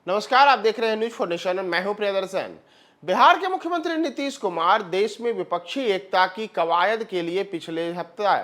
नमस्कार, आप देख रहे हैं न्यूज फॉर नेशन। मैं हूं प्रियदर्शन। बिहार के मुख्यमंत्री नीतीश कुमार देश में विपक्षी एकता की कवायद के लिए पिछले हफ्ते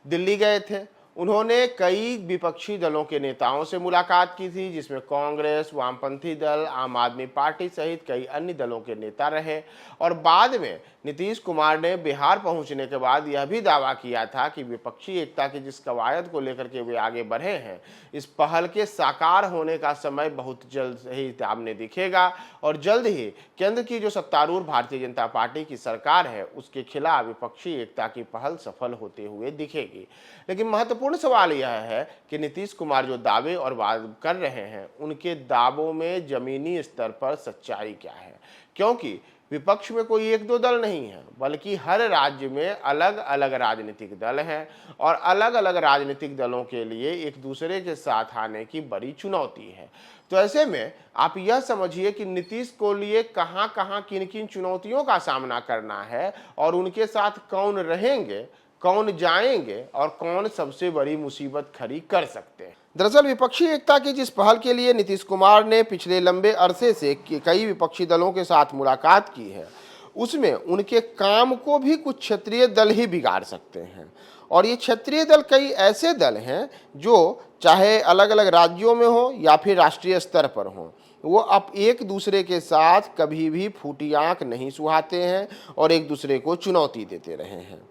दिल्ली गए थे। उन्होंने कई विपक्षी दलों के नेताओं से मुलाकात की थी, जिसमें कांग्रेस, वामपंथी दल, आम आदमी पार्टी सहित कई अन्य दलों के नेता रहे। और बाद में नीतीश कुमार ने बिहार पहुंचने के बाद यह भी दावा किया था कि विपक्षी एकता की जिस कवायद को लेकर के वे आगे बढ़े हैं, इस पहल के साकार होने का समय बहुत जल्द ही सामने दिखेगा और जल्द ही केंद्र की जो सत्तारूढ़ भारतीय जनता पार्टी की सरकार है, उसके खिलाफ विपक्षी एकता की पहल सफल होते हुए दिखेगी। लेकिन महत्वपूर्ण सवाल यह है कि नीतीश कुमार जो दावे और वाद कर रहे हैं, उनके दावों में जमीनी स्तर पर सच्चाई क्या है, क्योंकि विपक्ष में कोई एक दो दल नहीं है, बल्कि हर राज्य में अलग अलग राजनीतिक दल हैं और अलग अलग राजनीतिक दलों के लिए एक दूसरे के साथ आने की बड़ी चुनौती है। तो ऐसे में आप यह समझिए कि नीतीश को लिए कहां कहां किन किन चुनौतियों का सामना करना है और उनके साथ कौन रहेंगे, कौन जाएंगे और कौन सबसे बड़ी मुसीबत खड़ी कर सकते हैं। दरअसल विपक्षी एकता की जिस पहल के लिए नीतीश कुमार ने पिछले लंबे अरसे से कई विपक्षी दलों के साथ मुलाकात की है, उसमें उनके काम को भी कुछ क्षेत्रीय दल ही बिगाड़ सकते हैं। और ये क्षेत्रीय दल कई ऐसे दल हैं जो चाहे अलग अलग राज्यों में हो या फिर राष्ट्रीय स्तर पर हो, वो अब एक दूसरे के साथ कभी भी फूटी आंख नहीं सुहाते हैं और एक दूसरे को चुनौती देते रहे हैं।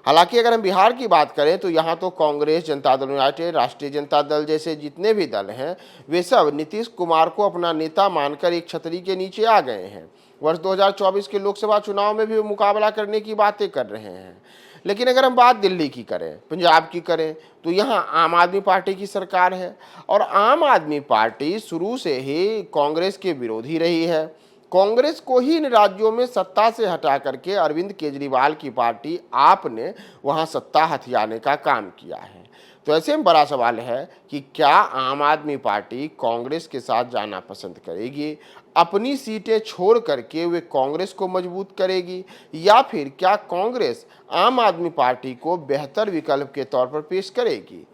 हालांकि अगर हम बिहार की बात करें तो यहाँ तो कांग्रेस, जनता दल यूनाइटेड, राष्ट्रीय जनता दल जैसे जितने भी दल हैं, वे सब नीतीश कुमार को अपना नेता मानकर एक छतरी के नीचे आ गए हैं। वर्ष 2024 के लोकसभा चुनाव में भी वो मुकाबला करने की बातें कर रहे हैं। लेकिन अगर हम बात दिल्ली की करें, पंजाब की करें, तो यहाँ आम आदमी पार्टी की सरकार है और आम आदमी पार्टी शुरू से ही कांग्रेस के विरोधी रही है। कांग्रेस को ही इन राज्यों में सत्ता से हटा करके अरविंद केजरीवाल की पार्टी आप ने वहां सत्ता हथियाने का काम किया है। तो ऐसे में बड़ा सवाल है कि क्या आम आदमी पार्टी कांग्रेस के साथ जाना पसंद करेगी, अपनी सीटें छोड़ करके वे कांग्रेस को मजबूत करेगी, या फिर क्या कांग्रेस आम आदमी पार्टी को बेहतर विकल्प के तौर पर पेश करेगी।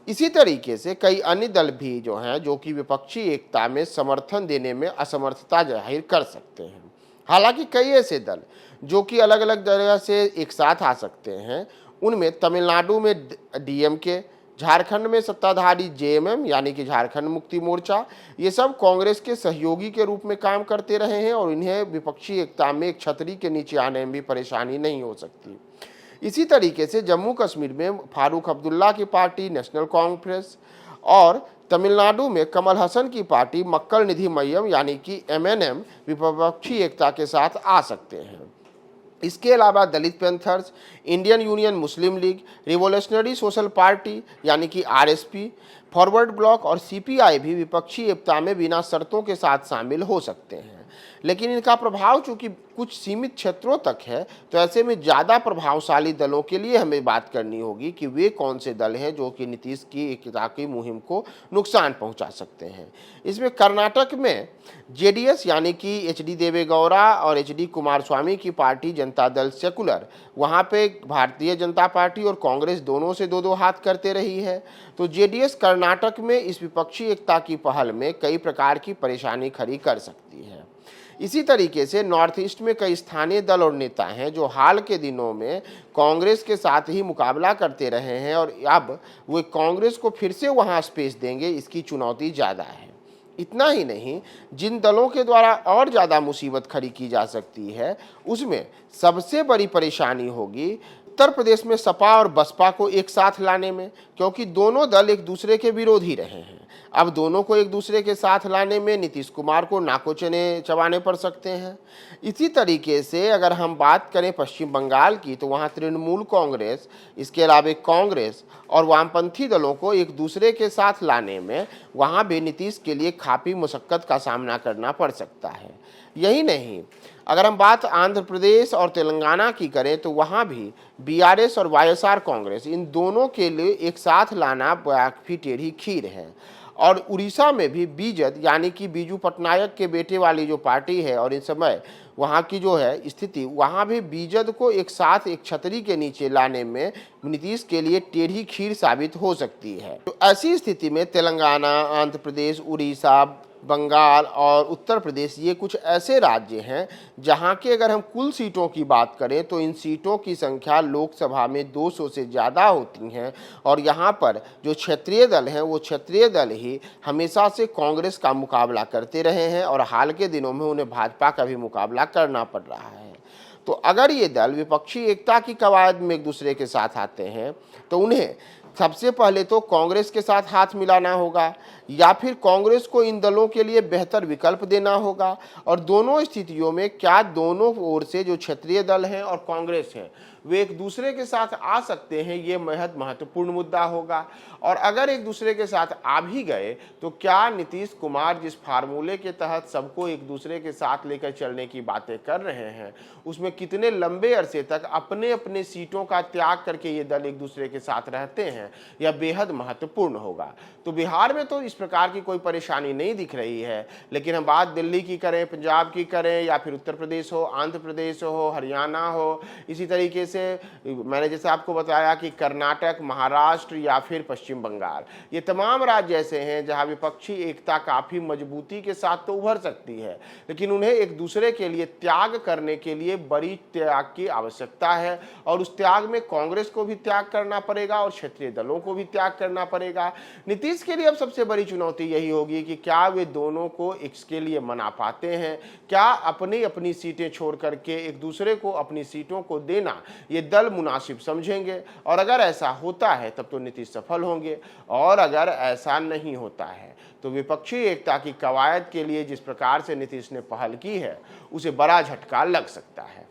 इसी तरीके से कई अन्य दल भी जो हैं, जो कि विपक्षी एकता में समर्थन देने में असमर्थता जाहिर कर सकते हैं। हालांकि कई ऐसे दल जो कि अलग अलग जगह से एक साथ आ सकते हैं, उनमें तमिलनाडु में डीएमके, झारखंड में सत्ताधारी जेएमएम यानी कि झारखंड मुक्ति मोर्चा, ये सब कांग्रेस के सहयोगी के रूप में काम करते रहे हैं और इन्हें विपक्षी एकता में एक छतरी के नीचे आने में भी परेशानी नहीं हो सकती। इसी तरीके से जम्मू कश्मीर में फारूक अब्दुल्ला की पार्टी नेशनल कांफ्रेंस और तमिलनाडु में कमल हसन की पार्टी मक्कल निधि मय्यम यानी कि एमएनएम विपक्षी एकता के साथ आ सकते हैं। इसके अलावा दलित पैंथर्स, इंडियन यूनियन मुस्लिम लीग, रिवोल्यूशनरी सोशल पार्टी यानी कि आरएसपी, फॉरवर्ड ब्लॉक और सीपीआई भी विपक्षी एकता में बिना शर्तों के साथ शामिल हो सकते हैं। लेकिन इनका प्रभाव चूंकि कुछ सीमित क्षेत्रों तक है, तो ऐसे में ज़्यादा प्रभावशाली दलों के लिए हमें बात करनी होगी कि वे कौन से दल हैं जो कि नीतीश की एकता की मुहिम को नुकसान पहुंचा सकते हैं। इसमें कर्नाटक में जेडीएस यानी कि एचडी देवेगौड़ा और एचडी कुमारस्वामी की पार्टी जनता दल सेकुलर, वहाँ पे भारतीय जनता पार्टी और कांग्रेस दोनों से दो दो हाथ करते रही है। तो जेडीएस कर्नाटक में इस विपक्षी एकता की पहल में कई प्रकार की परेशानी खड़ी कर सकती है। इसी तरीके से नॉर्थ ईस्ट में कई स्थानीय दल और नेता हैं जो हाल के दिनों में कांग्रेस के साथ ही मुकाबला करते रहे हैं और अब वे कांग्रेस को फिर से वहां स्पेस देंगे, इसकी चुनौती ज़्यादा है। इतना ही नहीं, जिन दलों के द्वारा और ज़्यादा मुसीबत खड़ी की जा सकती है, उसमें सबसे बड़ी परेशानी होगी उत्तर प्रदेश में सपा और बसपा को एक साथ लाने में, क्योंकि दोनों दल एक दूसरे के विरोधी रहे हैं। अब दोनों को एक दूसरे के साथ लाने में नीतीश कुमार को नाको चबाने पड़ सकते हैं। इसी तरीके से अगर हम बात करें पश्चिम बंगाल की, तो वहाँ तृणमूल कांग्रेस, इसके अलावा कांग्रेस और वामपंथी दलों को एक दूसरे के साथ लाने में वहाँ भी नीतीश के लिए काफ़ी मुशक्कत का सामना करना पड़ सकता है। यही नहीं, अगर हम बात आंध्र प्रदेश और तेलंगाना की करें, तो वहाँ भी बीआरएस और वाईएसआर कांग्रेस, इन दोनों के लिए एक साथ लाना काफ़ी टेढ़ी खीर है। और उड़ीसा में भी बीजेड यानी कि बीजू पटनायक के बेटे वाली जो पार्टी है, और इस समय वहाँ की जो है स्थिति, वहाँ भी बीजेड को एक साथ एक छतरी के नीचे लाने में नीतीश के लिए टेढ़ी खीर साबित हो सकती है। तो ऐसी स्थिति में तेलंगाना, आंध्र प्रदेश, उड़ीसा, बंगाल और उत्तर प्रदेश ये कुछ ऐसे राज्य हैं जहां के अगर हम कुल सीटों की बात करें तो इन सीटों की संख्या लोकसभा में 200 से ज़्यादा होती हैं। और यहाँ पर जो क्षेत्रीय दल हैं वो क्षेत्रीय दल ही हमेशा से कांग्रेस का मुकाबला करते रहे हैं और हाल के दिनों में उन्हें भाजपा का भी मुकाबला करना पड़ रहा है। तो अगर ये दल विपक्षी एकता की कवायद में एक दूसरे के साथ आते हैं तो उन्हें सबसे पहले तो कांग्रेस के साथ हाथ मिलाना होगा या फिर कांग्रेस को इन दलों के लिए बेहतर विकल्प देना होगा। और दोनों स्थितियों में क्या दोनों ओर से जो क्षेत्रीय दल हैं और कांग्रेस हैं वे एक दूसरे के साथ आ सकते हैं, ये बेहद महत्वपूर्ण मुद्दा होगा। और अगर एक दूसरे के साथ आ भी गए तो क्या नीतीश कुमार जिस फार्मूले के तहत सबको एक दूसरे के साथ लेकर चलने की बातें कर रहे हैं उसमें कितने लंबे अरसे तक अपने अपने सीटों का त्याग करके ये दल एक दूसरे के साथ रहते हैं, यह बेहद महत्वपूर्ण होगा। तो बिहार में तो इस प्रकार की कोई परेशानी नहीं दिख रही है, लेकिन हम बात दिल्ली की करें, पंजाब की करें या फिर उत्तर प्रदेश हो, आंध्र प्रदेश हो, हरियाणा हो, इसी तरीके से मैंने जैसे आपको बताया कि कर्नाटक, महाराष्ट्र या फिर पश्चिम बंगाल, ये तमाम राज्य ऐसे हैं जहां विपक्षी एकता काफी मजबूती के साथ तो उभर सकती है, लेकिन उन्हें एक दूसरे के लिए त्याग करने के लिए बड़ी त्याग की आवश्यकता है। और उस त्याग में कांग्रेस को भी त्याग करना पड़ेगा और क्षेत्रीय दलों को भी त्याग करना पड़ेगा। नीतीश के लिए अब सबसे बड़ी चुनौती यही होगी कि क्या वे दोनों को इसके लिए मना पाते हैं, क्या अपनी अपनी सीटें छोड़ करके एक दूसरे को अपनी सीटों को देना ये दल मुनासिब समझेंगे। और अगर ऐसा होता है तब तो नीतीश सफल होंगे, और अगर ऐसा नहीं होता है तो विपक्षी एकता की कवायद के लिए जिस प्रकार से नीतीश ने पहल की है उसे बड़ा झटका लग सकता है।